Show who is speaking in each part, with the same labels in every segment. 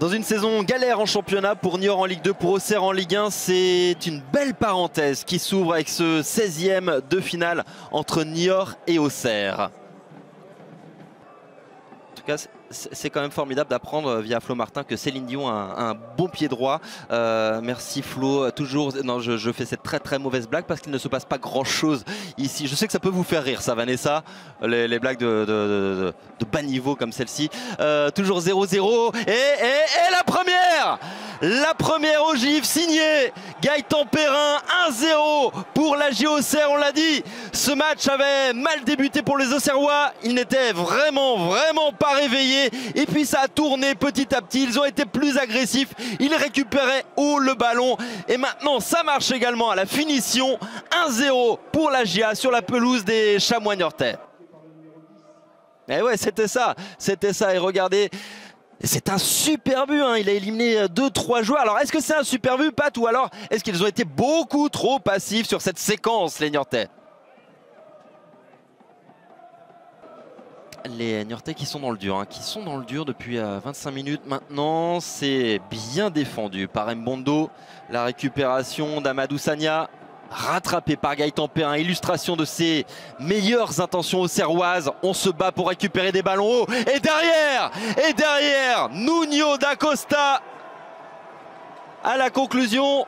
Speaker 1: Dans une saison galère en championnat pour Niort en Ligue 2, pour Auxerre en Ligue 1, c'est une belle parenthèse qui s'ouvre avec ce 16e de finale entre Niort et Auxerre. En tout cas, c'est quand même formidable d'apprendre via Flo Martin que Céline Dion a un bon pied droit. Merci Flo. Toujours, non, je fais cette très mauvaise blague parce qu'il ne se passe pas grand chose ici. Je sais que ça peut vous faire rire, ça, Vanessa, les blagues de bas niveau comme celle-ci. Toujours 0-0 et la première ogive signée Gaëtan Perrin, 1-0 pour la JO Auxerre. On l'a dit, ce match avait mal débuté pour les Auxerrois. Ils n'étaient vraiment pas réveillés. Et puis ça a tourné petit à petit, ils ont été plus agressifs, ils récupéraient haut le ballon. Et maintenant ça marche également à la finition, 1-0 pour la GIA sur la pelouse des Chamois niortais. Et ouais, c'était ça, et regardez, c'est un super but, hein. Il a éliminé 2-3 joueurs. Alors est-ce que c'est un super but, Pat, ou alors est-ce qu'ils ont été beaucoup trop passifs sur cette séquence, les Niortais? Les Niortais qui sont dans le dur, depuis 25 minutes maintenant. C'est bien défendu par Mbondo. La récupération d'Amadou Sagna, rattrapé par Gaëtan Perrin. Illustration de ses meilleures intentions auxerroises. On se bat pour récupérer des ballons hauts. Et derrière, Nuno da Costa à la conclusion.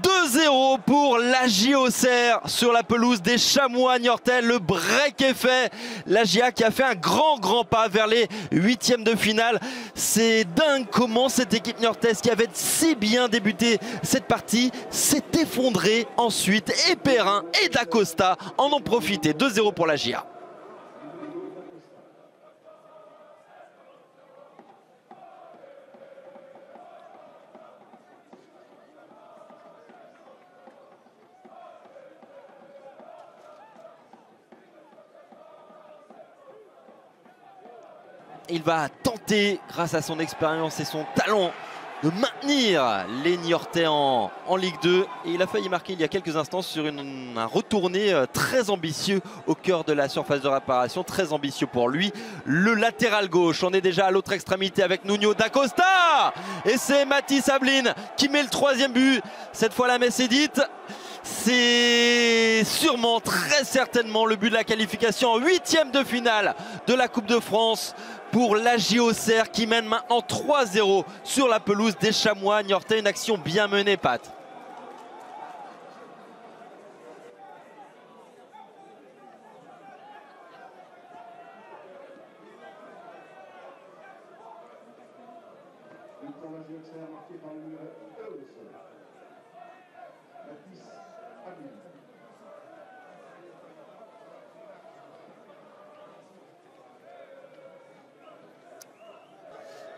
Speaker 1: 2-0 pour la JO Auxerre sur la pelouse des Chamois niortais. Le break est fait. La GIA qui a fait un grand pas vers les 8e de finale. C'est dingue comment cette équipe niortaise qui avait si bien débuté cette partie s'est effondrée ensuite. Et Perrin et da Costa en ont profité. 2-0 pour la GIA. Il va tenter, grâce à son expérience et son talent, de maintenir les Niortais en Ligue 2. Et il a failli marquer il y a quelques instants sur un retourné très ambitieux au cœur de la surface de réparation. Très ambitieux pour lui. Le latéral gauche, on est déjà à l'autre extrémité avec Nuno da Costa. Et c'est Mathis Ablin qui met le 3e but. Cette fois la messe est dite. C'est sûrement, très certainement, le but de la qualification en 8e de finale de la Coupe de France pour la JO Auxerre qui mène maintenant 3-0 sur la pelouse des Chamois niortais. Une action bien menée, Pat.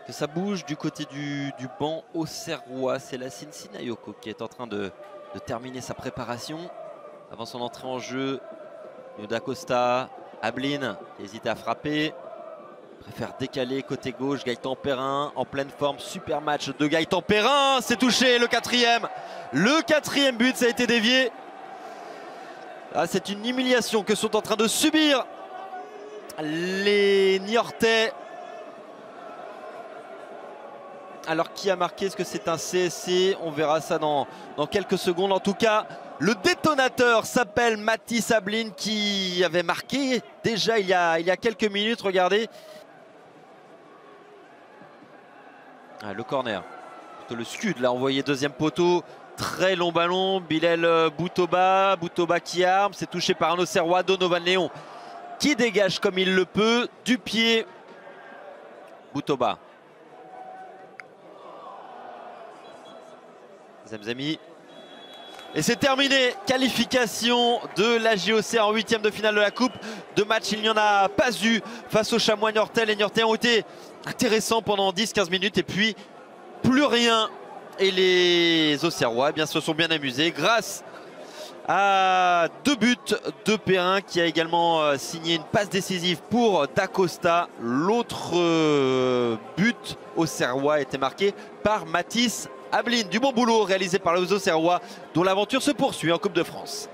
Speaker 1: Que ça bouge du côté du banc auxerrois. C'est Lassine Sinayoko qui est en train de terminer sa préparation avant son entrée en jeu. Da Costa, Ablin hésite à frapper, préfère décaler côté gauche. Gaëtan Perrin en pleine forme, super match de Gaëtan Perrin, c'est touché, le 4e. Le 4e but, ça a été dévié. Ah, c'est une humiliation que sont en train de subir les Niortais. Alors qui a marqué? Est-ce que c'est un CSC? On verra ça dans quelques secondes. En tout cas, le détonateur s'appelle Mathis Ablin qui avait marqué déjà il y a quelques minutes. Regardez. Ah, le corner. Plutôt le scud là, envoyé 2e poteau. Très long ballon. Bilal Boutoba. Boutoba qui arme. C'est touché par un Auxerrois, Donovan Léon qui dégage comme il le peut. Du pied. Boutoba. Zemzemi. Et c'est terminé. Qualification de la JOC en 8e de finale de la Coupe. De match, il n'y en a pas eu face aux Chamois niortais. Les Niortais ont été intéressants pendant 10-15 minutes et puis plus rien. Et les Auxerrois se sont bien amusés grâce à 2 buts de Perrin qui a également signé une passe décisive pour da Costa. L'autre but auxerrois a été marqué par Mathis Ablin. Du bon boulot réalisé par les Auxerrois dont l'aventure se poursuit en Coupe de France.